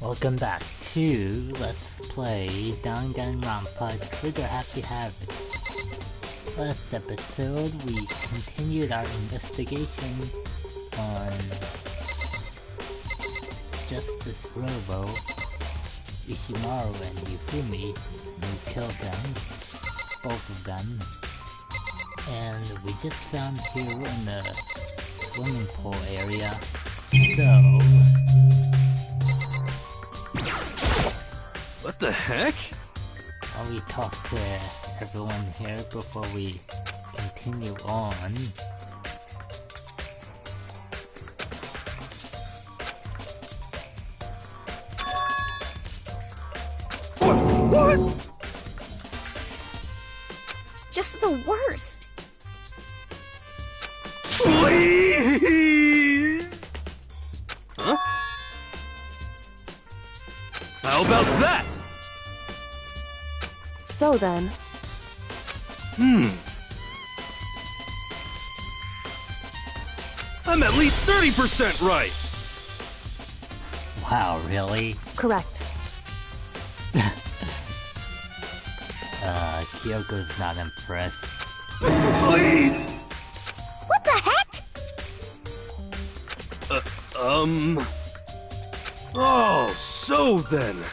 Welcome back to Let's Play Danganronpa Trigger Happy Havoc. Last episode, we continued our investigation on Justice Robo, Ishimaru and Yufumi, who killed them, both of them. And we just found here in the swimming pool area, so... What the heck? While we talk to everyone here before we continue on. What? Just the worst. Please? Huh? How about that? So then... I'm at least 30% right! Wow, really? Correct. Kyoko's not impressed. Please! What the heck? Oh, so then...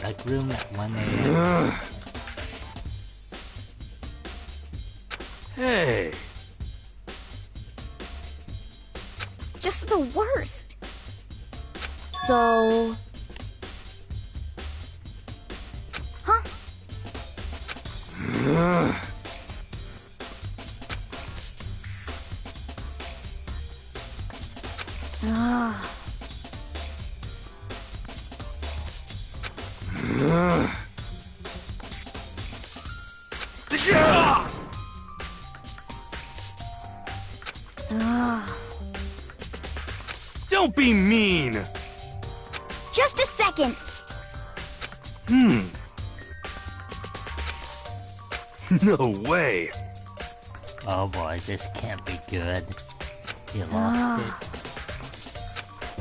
Rec room at 1 AM. Hey! Just the worst. So... Huh? Ah. Don't be mean! Just a second. No way! Oh boy, this can't be good. You lost it.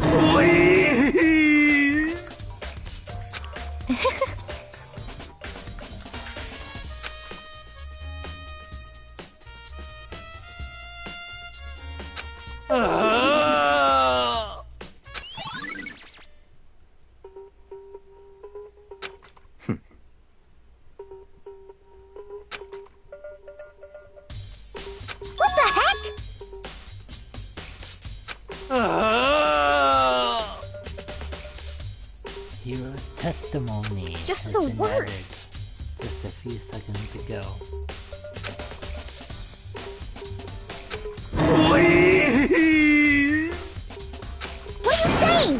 Please! What the heck? Hero's testimony. Just has the been worst. added just a few seconds ago. Please! What are you saying?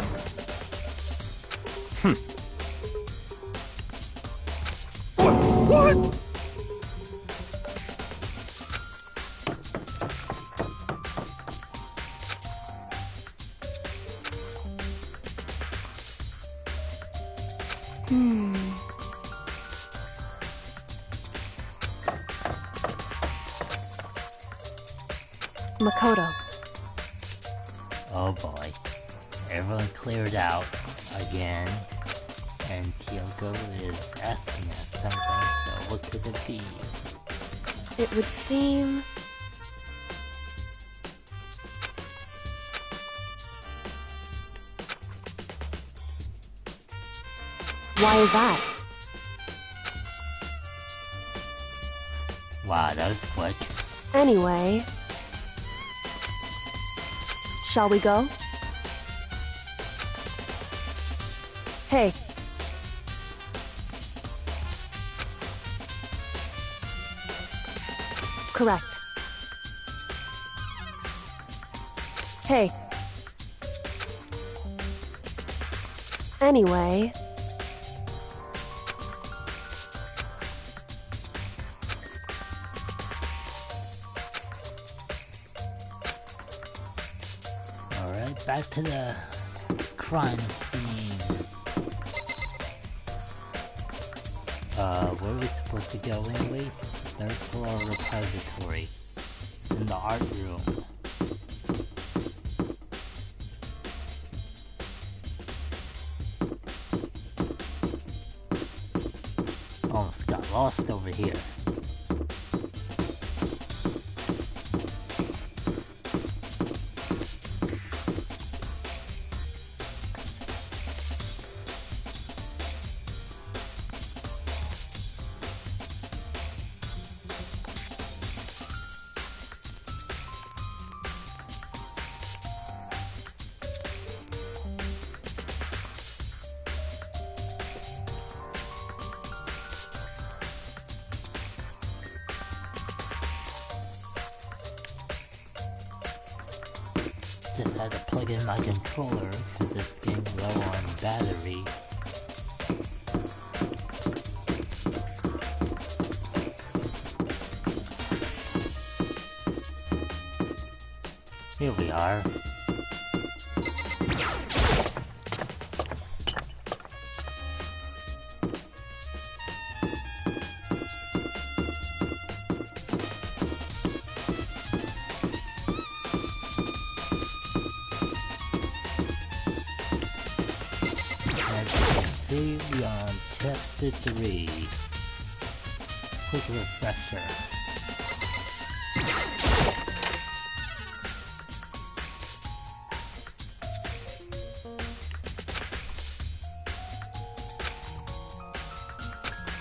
What? Makoto. Oh boy. Everyone cleared out again. And Kyoko is asking us something, so what could it be? It would seem... Why is that? Wow, that was quick. Anyway... Shall we go? Hey. Correct. Hey. Anyway... Alright, back to the crime scene. Where are we supposed to go anyway? Third floor repository. In the art room. Almost got lost over here. Just had to plug in my controller because it's getting low on battery. Here we are. We are on chapter 3. Quick refresher.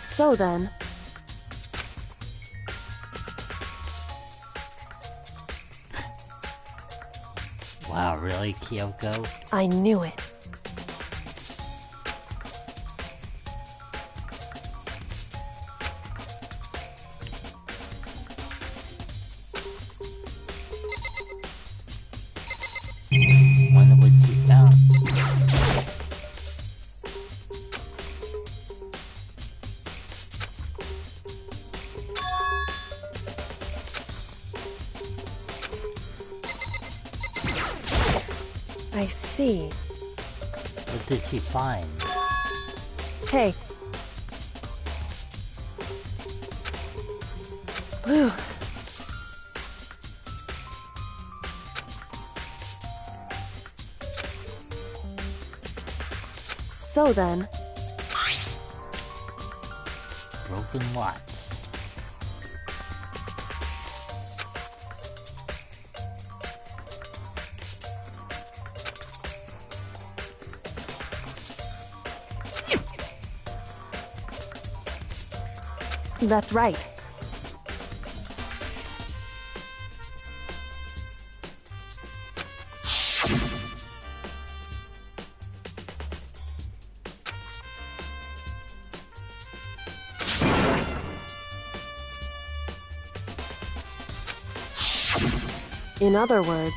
So then, Wow, really, Kyoko? I knew it. Wonder what you found. I see. What did she find? Hey. Whew. So then, Broken watch. that's right. In other words,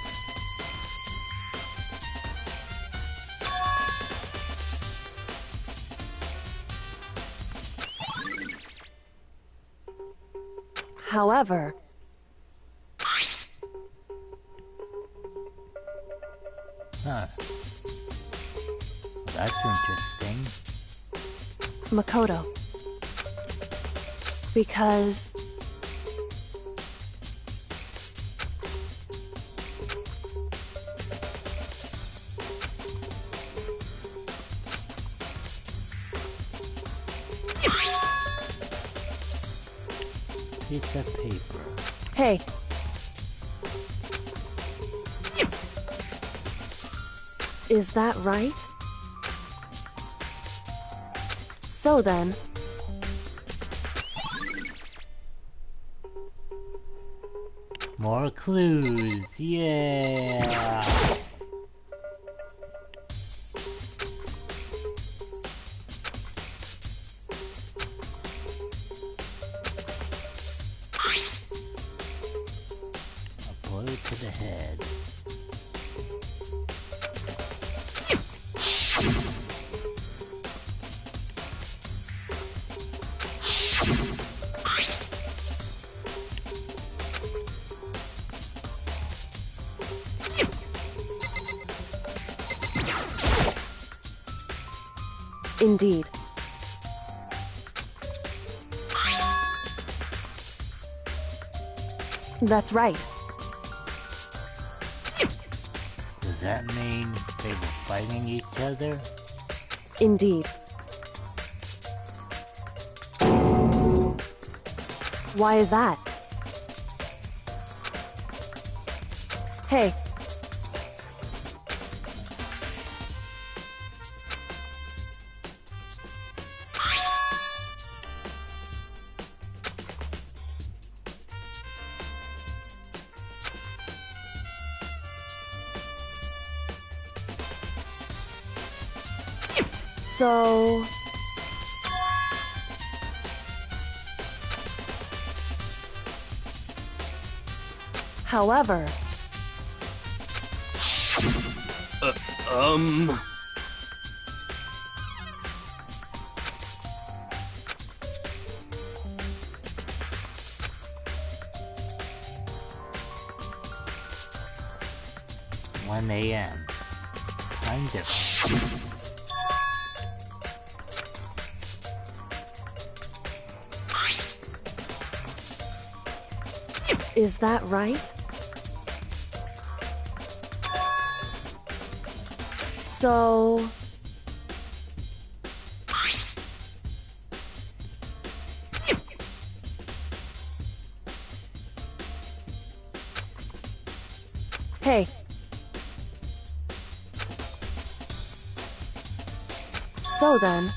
however, Huh. That's interesting. Makoto. Because Piece of paper. hey, is that right? So then, More clues, yeah! A blow to the head. indeed. That's right. Does that mean they were fighting each other? Indeed. Why is that? Hey. So... However... One a.m. Time difference. Is that right? So... Hey. So then...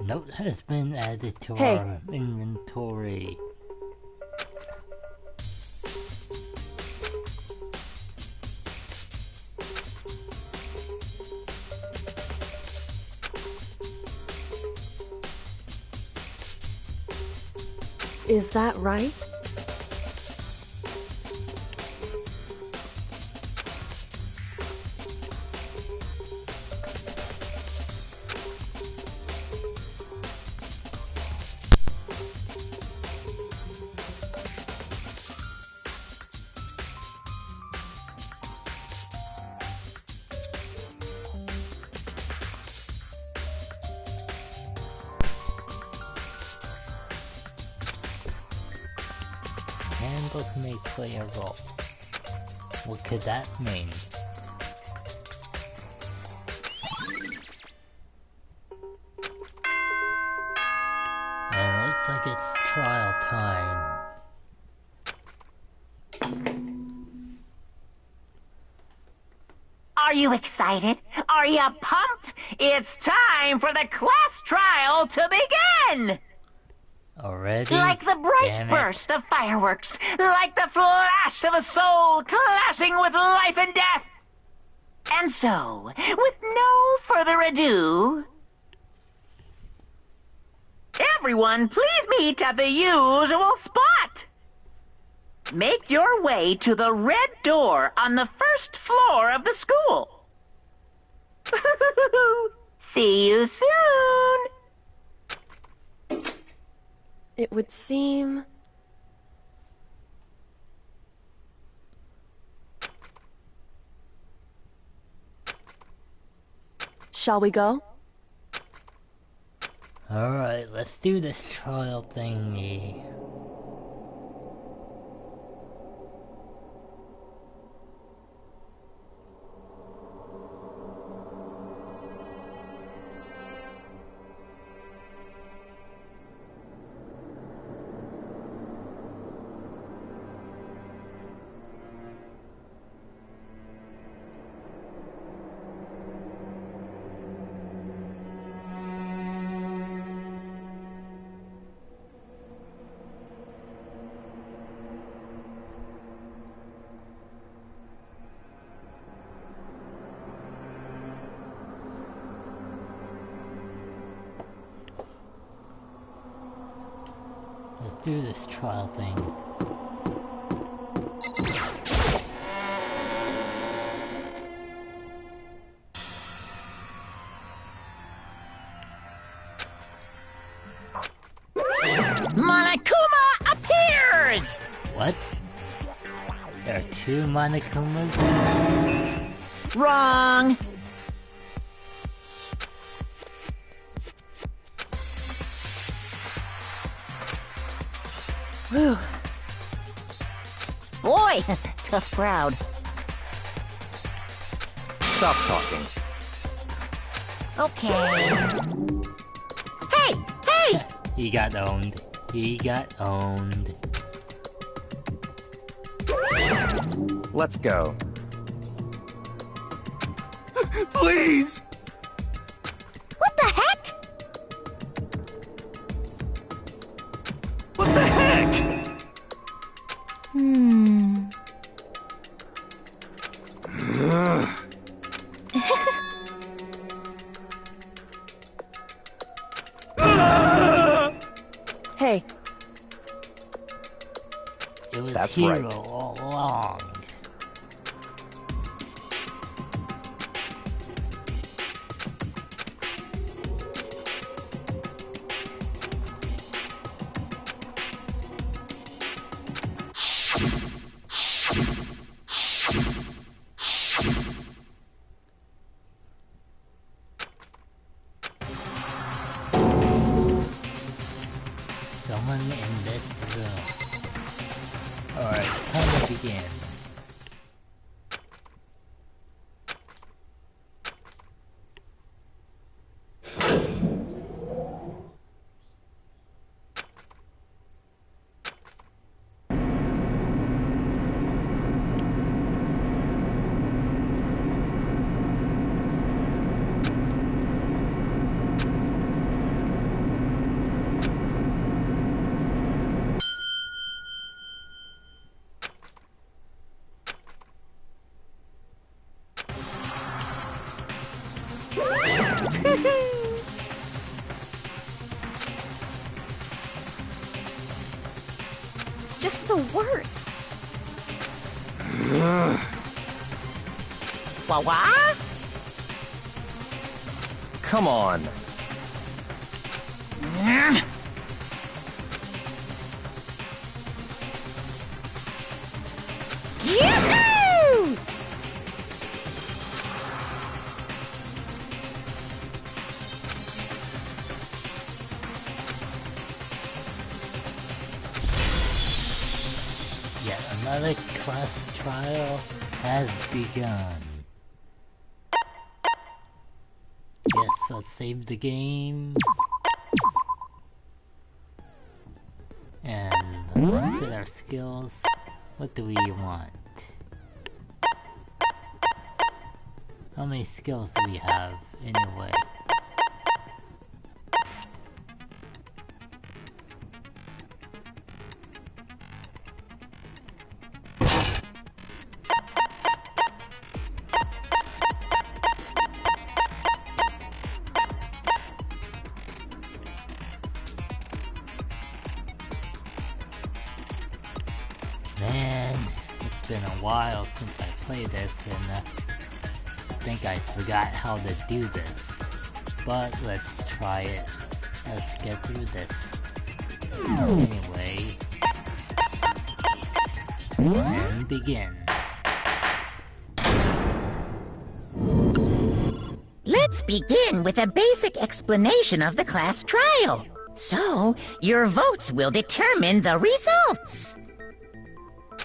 Note has been added to Hey. our inventory. Is that right? Handbook may play a role. What could that mean? And it looks like it's trial time. Are you excited? Are you pumped? It's time for the class trial to begin! Already? Like the bright Damn it. burst of fireworks, like the flash of a soul clashing with life and death. And so, with no further ado, everyone please meet at the usual spot. Make your way to the red door on the first floor of the school. See you soon. It would seem... Shall we go? Alright, let's do this trial thingy. Let's do this trial thing. Monokuma appears! What? There are two Monokumas? Wrong. Whew. Boy, tough crowd. Stop talking. Okay. Hey! Hey! He got owned. He got owned. Let's go. Please! What the heck? What the heck? Hey, It was That's Hero right. all along. Someone in this room. Alright, time to begin. just the worst. Wah-wah? Come on. Yoo-hoo! Yet another class trial has begun. Yes, let's save the game. And let's hit our skills. What do we want? How many skills do we have anyway? Man, it's been a while since I played this, and I think I forgot how to do this. But let's try it. Let's get through this. Anyway, and begin. Let's begin with a basic explanation of the class trial. So, your votes will determine the results.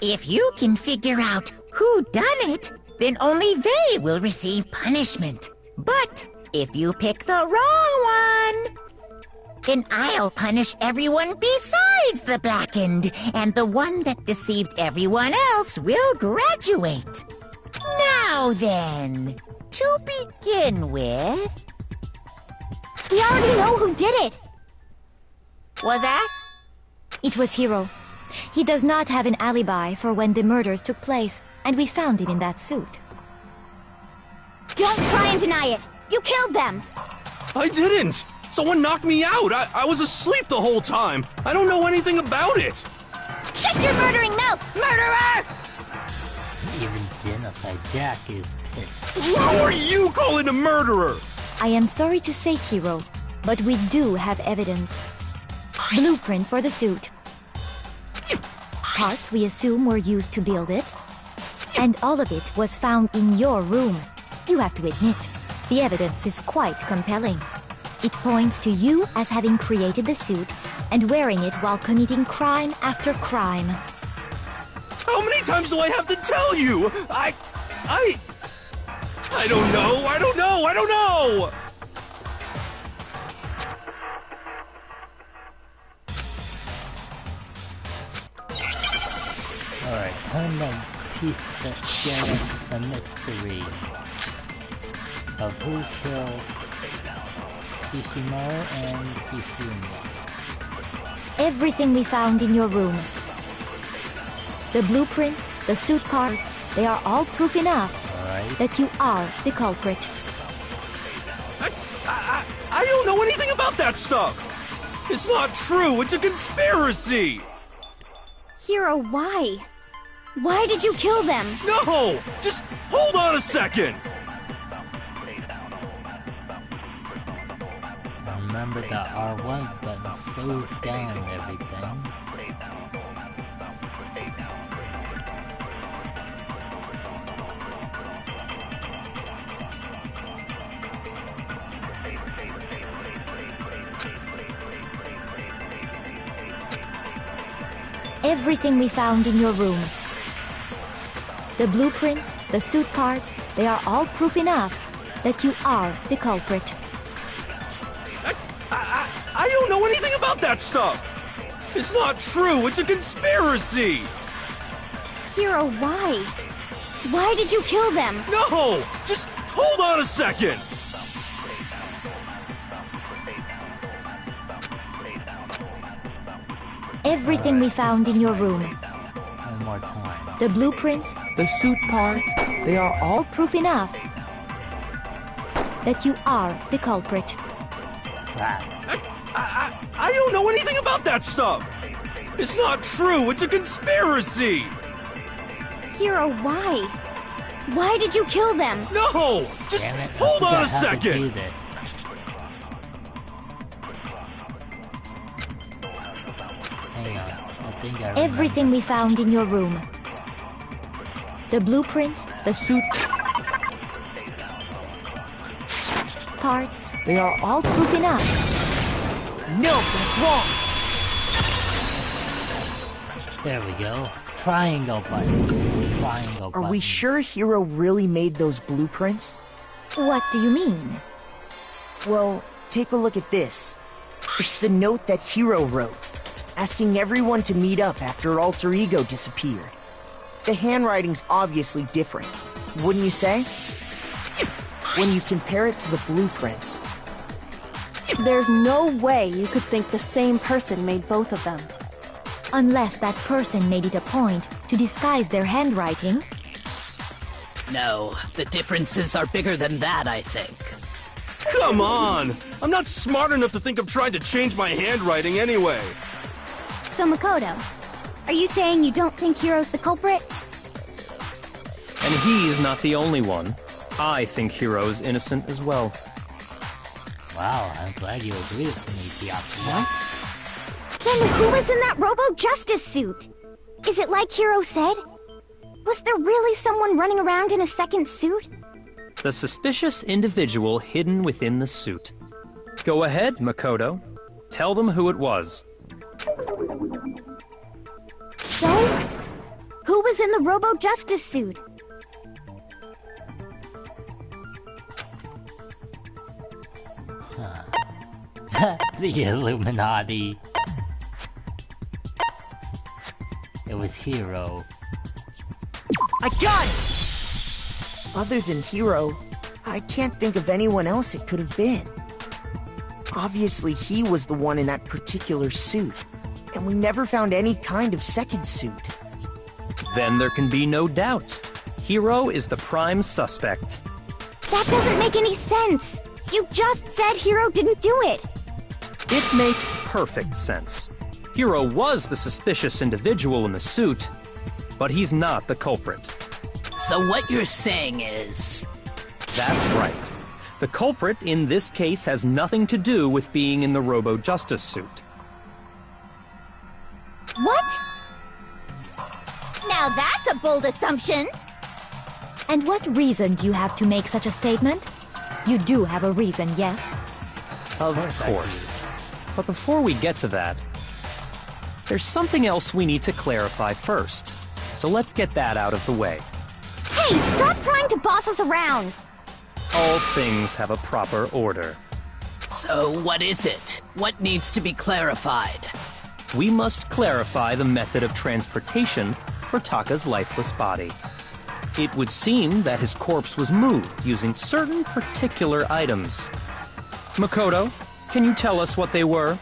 If you can figure out who done it, then only they will receive punishment. But if you pick the wrong one, then I'll punish everyone besides the blackened, and the one that deceived everyone else will graduate. Now then, to begin with... We already know who did it! Was that? It was Hiro. He does not have an alibi for when the murders took place, and we found him in that suit. Don't try and deny it! You killed them! I didn't! Someone knocked me out! I was asleep the whole time! I don't know anything about it! Shut your murdering mouth, murderer! Even Genocide Jack is pissed. Who are you calling a murderer? I am sorry to say, Hiro, but we do have evidence. Blueprints for the suit. Parts we assume were used to build it. And all of it was found in your room. You have to admit, the evidence is quite compelling. It points to you as having created the suit and wearing it while committing crime after crime. How many times do I have to tell you? I don't know. I don't know. I don't know. Alright, time to piece together the mystery of who killed Kishimaru and Hifumi. Everything we found in your room. The blueprints, the suit parts, they are all proof enough that you are the culprit. I don't know anything about that stuff. It's not true. It's a conspiracy. Hiro, why? Why did you kill them? No! Just hold on a second. Remember the R1 button slows down everything. Everything we found in your room. The blueprints, the suit parts, they are all proof enough that you are the culprit. I don't know anything about that stuff. It's not true. It's a conspiracy. Hiro, why? Why did you kill them? No! Just hold on a second. Everything we found in your room. One more time. The blueprints, the suit parts, they are all proof enough that you are the culprit. Crap. I don't know anything about that stuff. It's not true. It's a conspiracy. Hiro, why? Why did you kill them? No! Just Damn it, hold on a I forgot how to do second. this. Hang on, I think I remember. Everything we found in your room. The blueprints, the suit parts, they are all proof enough. No, that's wrong. There we go. Triangle button. Triangle button. Are we sure Hiro really made those blueprints? What do you mean? Well, take a look at this. It's the note that Hiro wrote, asking everyone to meet up after Alter Ego disappeared. The handwriting's obviously different, wouldn't you say? When you compare it to the blueprints. There's no way you could think the same person made both of them. Unless that person made it a point to disguise their handwriting. No, the differences are bigger than that, I think. Come on! I'm not smart enough to think of trying to change my handwriting anyway. So Makoto, are you saying you don't think Hiro's the culprit? And he's not the only one. I think Hiro's innocent as well. Wow, I'm glad you agree with me, Byakuya. Then who was in that Robo-Justice suit? Is it like Hiro said? Was there really someone running around in a second suit? The suspicious individual hidden within the suit. Go ahead, Makoto. Tell them who it was. So? Who was in the Robo-Justice suit? The Illuminati. It was Hiro. I got it! Other than Hiro, I can't think of anyone else it could have been. Obviously, he was the one in that particular suit, and we never found any kind of second suit. Then there can be no doubt. Hiro is the prime suspect. That doesn't make any sense! You just said Hiro didn't do it! It makes perfect sense. Hiro was the suspicious individual in the suit, but he's not the culprit. So what you're saying is... That's right. The culprit in this case has nothing to do with being in the Robo-Justice suit. What? Now that's a bold assumption! And what reason do you have to make such a statement? You do have a reason, yes? Of course. But before we get to that, there's something else we need to clarify first. So let's get that out of the way. Hey, stop trying to boss us around! All things have a proper order. So what is it? What needs to be clarified? We must clarify the method of transportation for Taka's lifeless body. It would seem that his corpse was moved using certain particular items. Makoto, can you tell us what they were?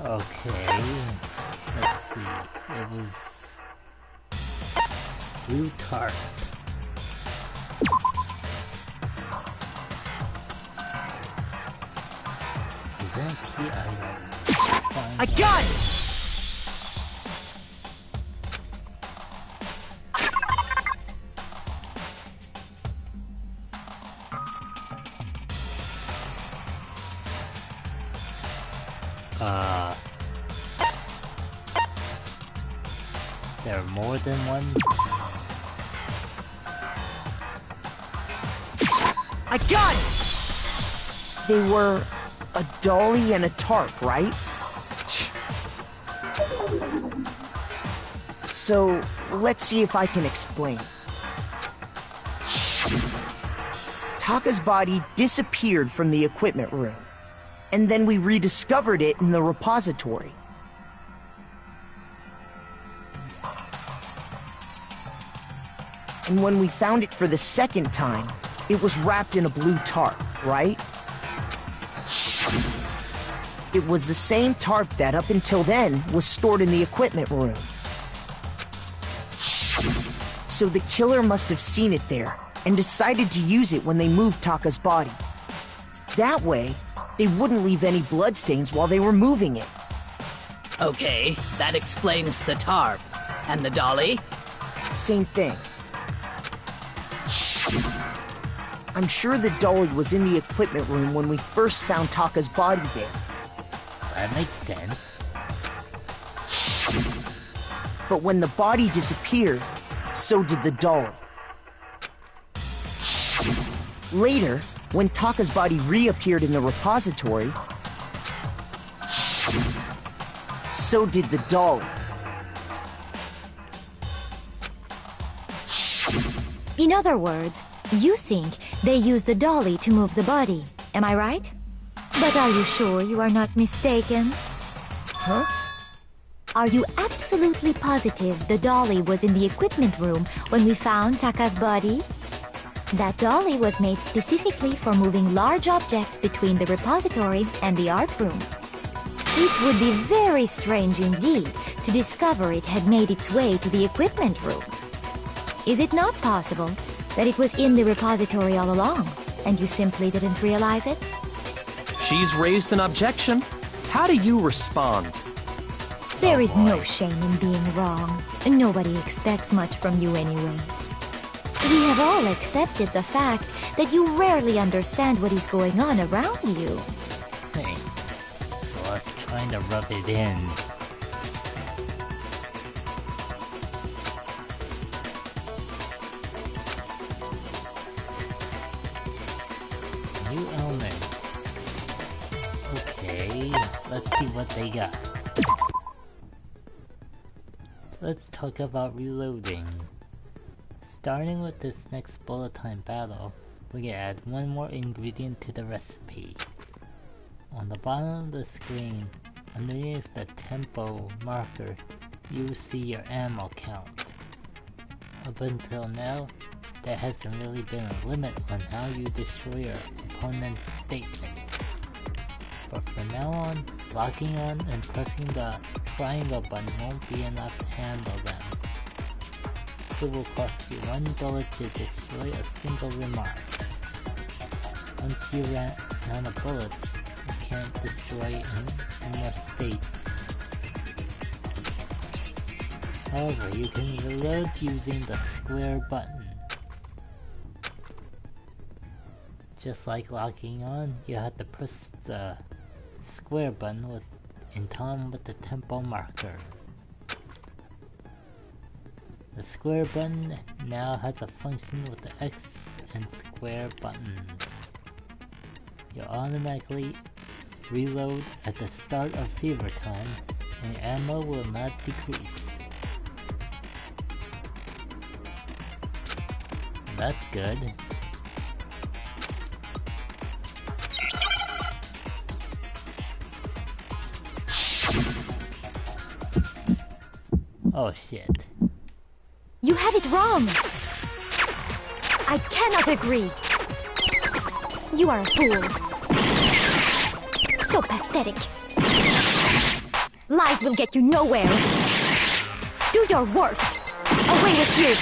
Okay, let's see. It was blue tarp. Is that a key item? I got it! There are more than one? I got it! They were a dolly and a tarp, right? So, let's see if I can explain. Taka's body disappeared from the equipment room, and then we rediscovered it in the repository. And when we found it for the second time, it was wrapped in a blue tarp, right? It was the same tarp that up until then was stored in the equipment room. So the killer must have seen it there and decided to use it when they moved Taka's body. That way, they wouldn't leave any bloodstains while they were moving it. Okay, that explains the tarp. And the dolly? Same thing. I'm sure the dolly was in the equipment room when we first found Taka's body there. That makes sense. But when the body disappeared, so did the dolly. Later, when Taka's body reappeared in the repository, so did the dolly. In other words, you think they used the dolly to move the body, am I right? But are you sure you are not mistaken? Huh? Are you absolutely positive the dolly was in the equipment room when we found Taka's body? That dolly was made specifically for moving large objects between the repository and the art room. It would be very strange indeed to discover it had made its way to the equipment room. Is it not possible that it was in the repository all along, and you simply didn't realize it? She's raised an objection. How do you respond? There is no shame in being wrong. Nobody expects much from you anyway. We have all accepted the fact that you rarely understand what is going on around you. Hey, so let's try to rub it in. New element. Okay, let's see what they got. Let's talk about reloading. Starting with this next bullet time battle, we can add one more ingredient to the recipe. On the bottom of the screen, underneath the tempo marker, you will see your ammo count. Up until now, there hasn't really been a limit on how you destroy your opponent's statement. But from now on, locking on and pressing the triangle button won't be enough to handle them. It will cost you 1 bullet to destroy a single remark. Once you ran out of bullets, you can't destroy any more state. However, you can reload using the square button. Just like locking on, you have to press the square button in time with the tempo marker. The square button now has a function with the X and square buttons. You'll automatically reload at the start of fever time, and your ammo will not decrease. That's good. Oh shit. You had it wrong! I cannot agree! You are a fool. So pathetic. Lies will get you nowhere. Do your worst. Away with you!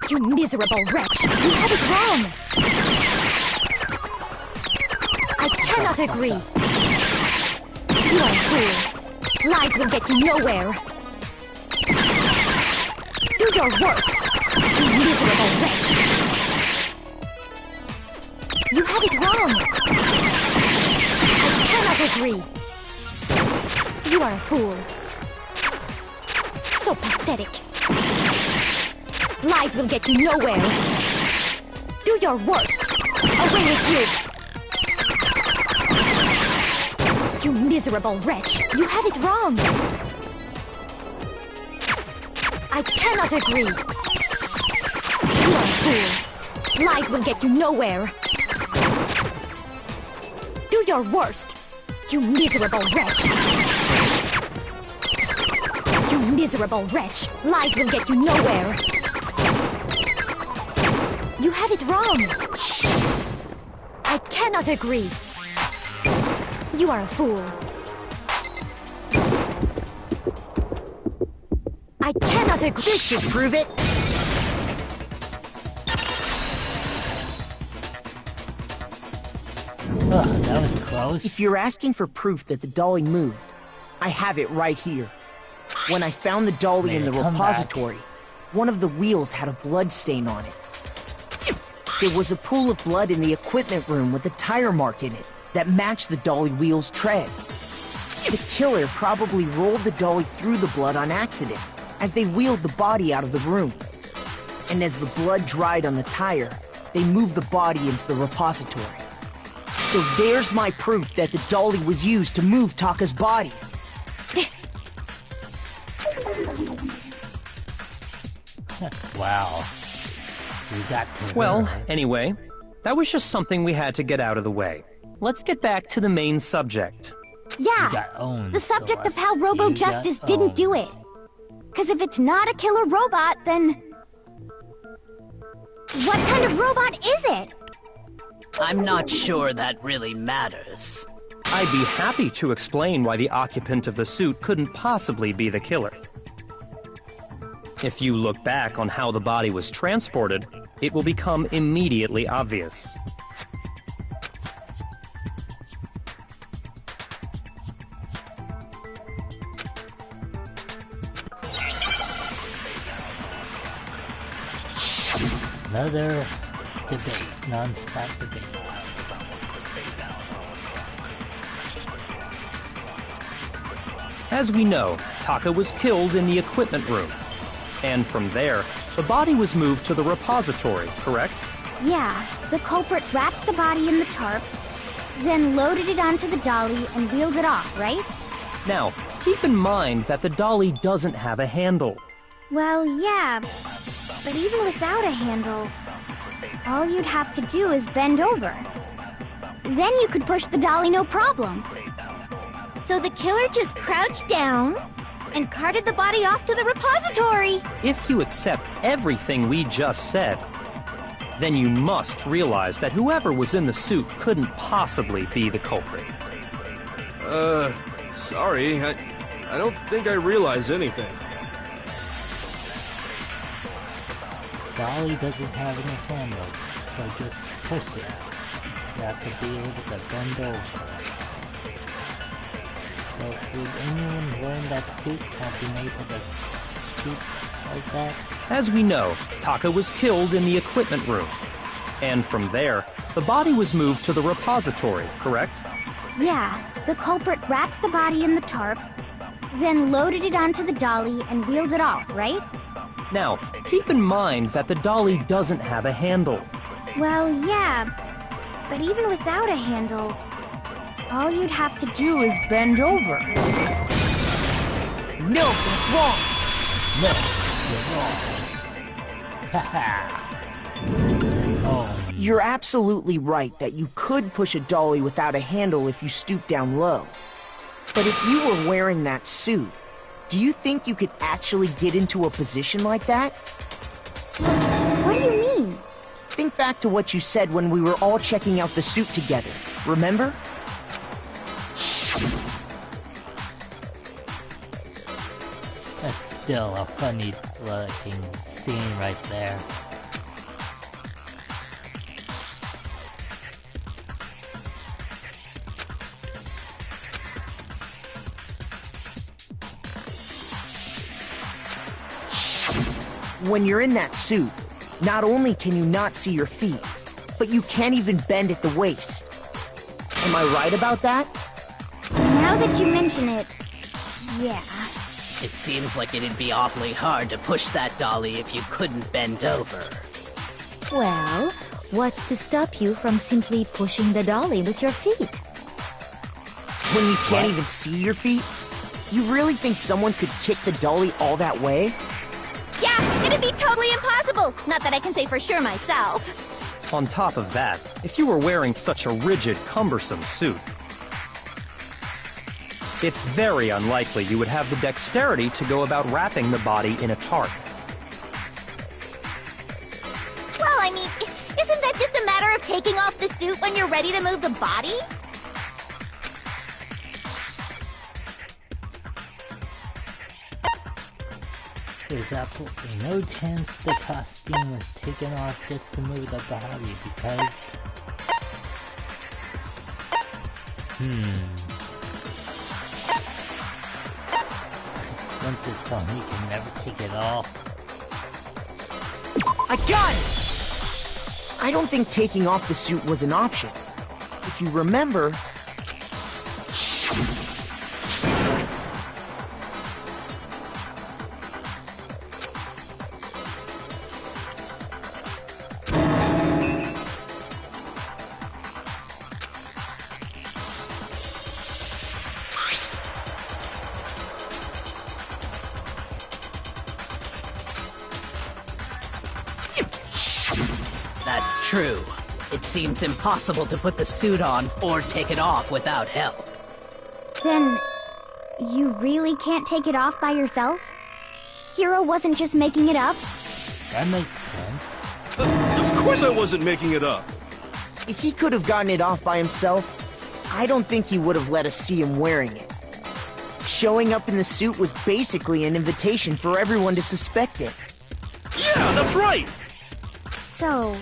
You miserable wretch! You had it wrong! I cannot agree. You are a fool. Lies will get you nowhere. Do your worst, you miserable wretch! You had it wrong! I cannot agree. You are a fool. So pathetic. Lies will get you nowhere. Do your worst. Away with you! You miserable wretch! You had it wrong! I cannot agree! You are a fool! Lies will get you nowhere! Do your worst! You miserable wretch! You miserable wretch! Lies will get you nowhere! You had it wrong! I cannot agree! You are a fool. I cannot agree. This should prove it. Ugh, that was close. If you're asking for proof that the dolly moved, I have it right here. When I found the dolly in the repository, one of the wheels had a blood stain on it. There was a pool of blood in the equipment room with a tire mark in it that matched the dolly wheel's tread. The killer probably rolled the dolly through the blood on accident as they wheeled the body out of the room. And as the blood dried on the tire, they moved the body into the repository. So there's my proof that the dolly was used to move Taka's body. Wow. You got to Well, her. anyway, that was just something we had to get out of the way. Let's get back to the main subject. You Yeah, got owned, the subject of Source. how Robo You Justice got didn't owned. do it. Because if it's not a killer robot, then... What kind of robot is it? I'm not sure that really matters. I'd be happy to explain why the occupant of the suit couldn't possibly be the killer. If you look back on how the body was transported, it will become immediately obvious. Another debate, non-stop debate. As we know, Taka was killed in the equipment room. And from there, the body was moved to the repository, correct? Yeah, the culprit wrapped the body in the tarp, then loaded it onto the dolly and wheeled it off, right? Now, keep in mind that the dolly doesn't have a handle. Well, yeah, but even without a handle, all you'd have to do is bend over. Then you could push the dolly no problem. So the killer just crouched down and carted the body off to the repository. If you accept everything we just said, then you must realize that whoever was in the suit couldn't possibly be the culprit. Sorry, I don't think I realize anything. Dolly doesn't have any handles, so just push it. You have to be able to bend over. So would anyone wearing that suit have been able to shoot like that? As we know, Taka was killed in the equipment room. And from there, the body was moved to the repository, correct? Yeah, the culprit wrapped the body in the tarp, then loaded it onto the dolly and wheeled it off, right? Now, keep in mind that the dolly doesn't have a handle. Well, yeah, But even without a handle, all you'd have to do is Bend over. No, that's wrong. No, you're wrong. Haha. Oh, You're absolutely right that you could push a dolly without a handle if you stoop down low. But if you were wearing that suit, do you think you could actually get into a position like that? What do you mean? Think back to what you said when we were all checking out the suit together, remember? that's still a funny looking scene right there. When you're in that suit, not only can you not see your feet, but you can't even bend at the waist. Am I right about that? Now that you mention it, yeah. It seems like it'd be awfully hard to push that dolly if you couldn't bend over. Well, what's to stop you from simply pushing the dolly with your feet? When you can't even see your feet? You really think someone could kick the dolly all that way? Yeah, it'd be totally impossible! Not that I can say for sure myself. On top of that, if you were wearing such a rigid, cumbersome suit, it's very unlikely you would have the dexterity to go about wrapping the body in a tarp. Well, I mean, isn't that just a matter of taking off the suit when you're ready to move the body? There's absolutely no chance the costume was taken off just to move the body because... Once it's on, he can never take it off. I got it! I don't think taking off the suit was an option. If you remember... That's true. It seems impossible to put the suit on or take it off without help. Then, you really can't take it off by yourself? Hero wasn't just making it up? That makes sense. Of course I wasn't making it up. If he could have gotten it off by himself, I don't think he would have let us see him wearing it. Showing up in the suit was basically an invitation for everyone to suspect it. Yeah, that's right! So,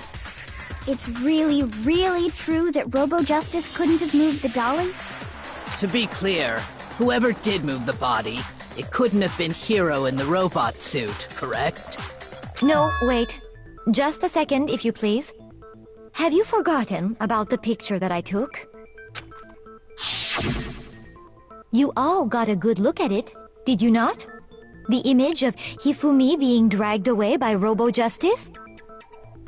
it's really, really true that Robo-Justice couldn't have moved the dolly? To be clear, whoever did move the body, it couldn't have been Hero in the robot suit, correct? No, wait. Just a second, if you please. Have you forgotten about the picture that I took? You all got a good look at it, did you not? The image of Hifumi being dragged away by Robo-Justice?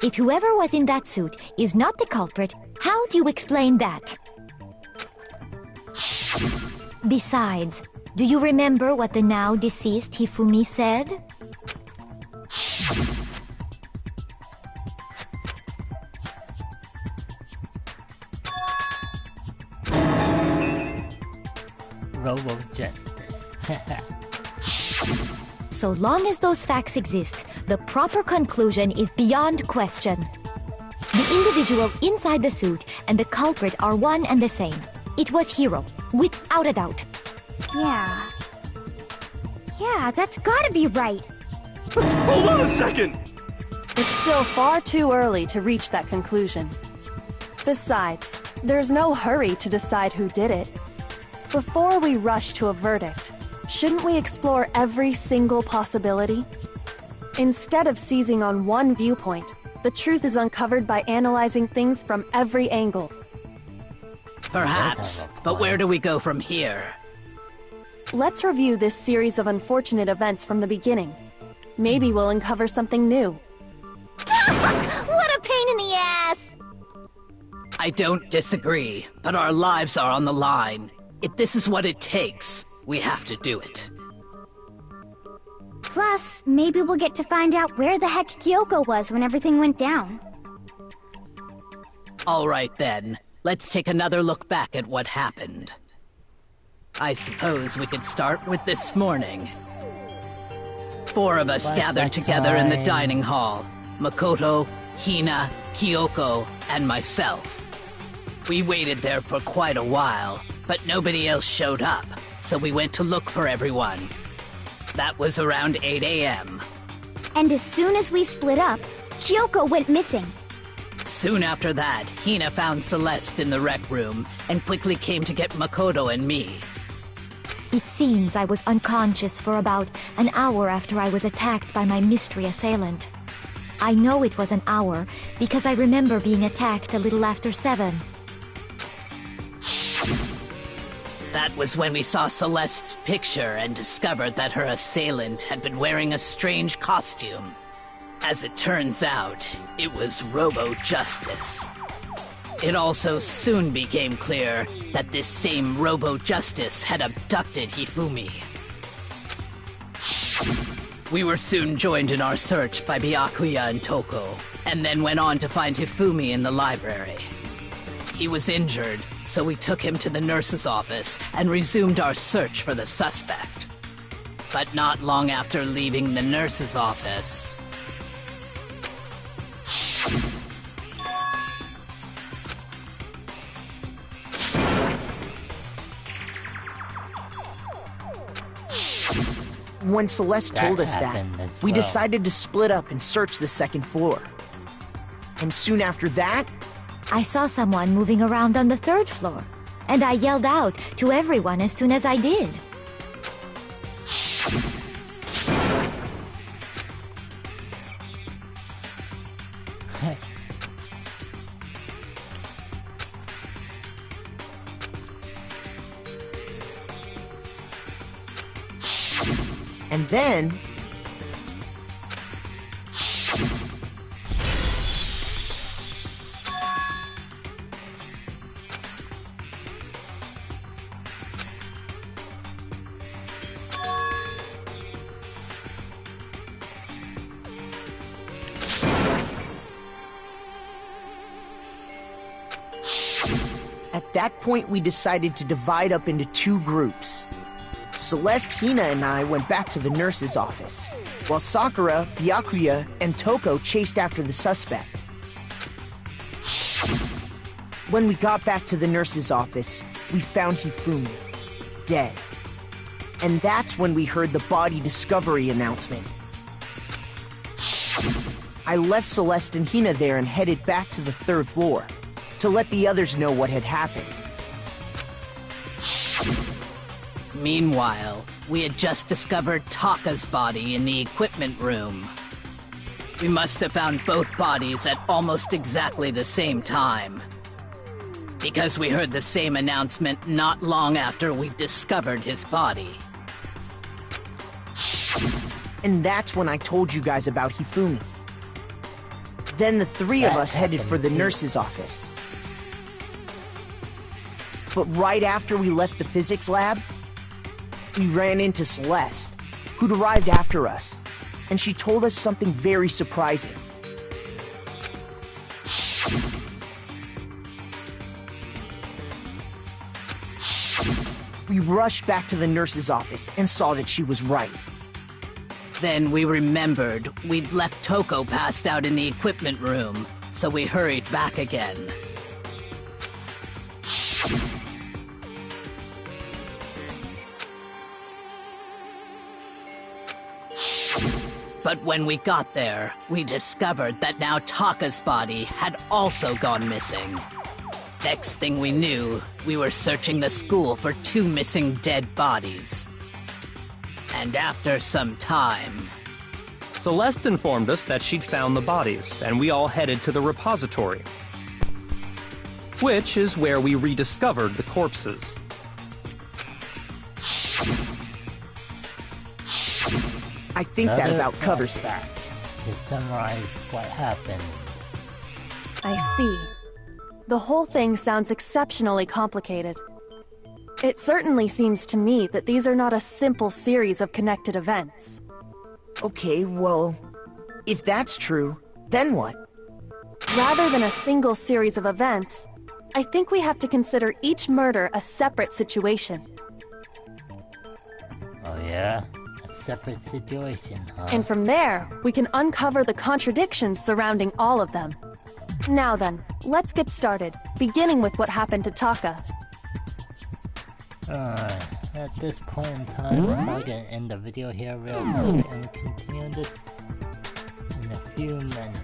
If whoever was in that suit is not the culprit, how do you explain that? Besides, do you remember what the now deceased Hifumi said? Robo-Justice. So long as those facts exist, the proper conclusion is beyond question. The individual inside the suit and the culprit are one and the same. It was Hero, without a doubt. Yeah. Yeah, that's gotta be right. Hold on a second! It's still far too early to reach that conclusion. Besides, there's no hurry to decide who did it. Before we rush to a verdict, shouldn't we explore every single possibility? Instead of seizing on one viewpoint, the truth is uncovered by analyzing things from every angle. Perhaps, but where do we go from here? Let's review this series of unfortunate events from the beginning. Maybe we'll uncover something new. What a pain in the ass! I don't disagree, but our lives are on the line. If this is what it takes, we have to do it. Plus, maybe we'll get to find out where the heck Kyoko was when everything went down. All right then, let's take another look back at what happened. I suppose we could start with this morning. 4 of us gathered together in the dining hall. Makoto, Hina, Kyoko, and myself. We waited there for quite a while, but nobody else showed up, so we went to look for everyone. That was around 8 a.m. And as soon as we split up, Kyoko went missing. Soon after that, Hina found Celeste in the rec room and quickly came to get Makoto and me. It seems I was unconscious for about an hour after I was attacked by my mystery assailant. I know it was an hour because I remember being attacked a little after 7. That was when we saw Celeste's picture and discovered that her assailant had been wearing a strange costume. As it turns out, it was Robo-Justice. It also soon became clear that this same Robo-Justice had abducted Hifumi. We were soon joined in our search by Byakuya and Toko, and then went on to find Hifumi in the library. He was injured, so we took him to the nurse's office and resumed our search for the suspect. But not long after leaving the nurse's office... When Celeste told us that, happened as we well. decided to split up and search the second floor. And soon after that, I saw someone moving around on the 3rd floor, and I yelled out to everyone as soon as I did. and then... At that point, we decided to divide up into 2 groups. Celeste, Hina, and I went back to the nurse's office, while Sakura, Byakuya, and Toko chased after the suspect. When we got back to the nurse's office, we found Hifumi, dead. And that's when we heard the body discovery announcement. I left Celeste and Hina there and headed back to the 3rd floor, to let the others know what had happened. Meanwhile, we had just discovered Taka's body in the equipment room. We must have found both bodies at almost exactly the same time. Because we heard the same announcement not long after we discovered his body. And that's when I told you guys about Hifumi. Then the 3 of us headed for the nurse's office. But right after we left the physics lab, we ran into Celeste, who'd arrived after us, and she told us something very surprising. We rushed back to the nurse's office and saw that she was right. Then we remembered we'd left Toko passed out in the equipment room, so we hurried back again. But when we got there, we discovered that now Taka's body had also gone missing. Next thing we knew, we were searching the school for 2 missing dead bodies. And after some time... Celeste informed us that she'd found the bodies, and we all headed to the repository, which is where we rediscovered the corpses. I think that Another about covers it. flashback to summarize what happened. I see. The whole thing sounds exceptionally complicated. It certainly seems to me that these are not a simple series of connected events. Okay, well, if that's true, then what? Rather than a single series of events, I think we have to consider each murder a separate situation. Oh yeah? A separate situation, huh? And from there, we can uncover the contradictions surrounding all of them. Now then, let's get started, beginning with what happened to Taka. At this point in time, I'm probably gonna end the video here real quick and continue this in a few minutes.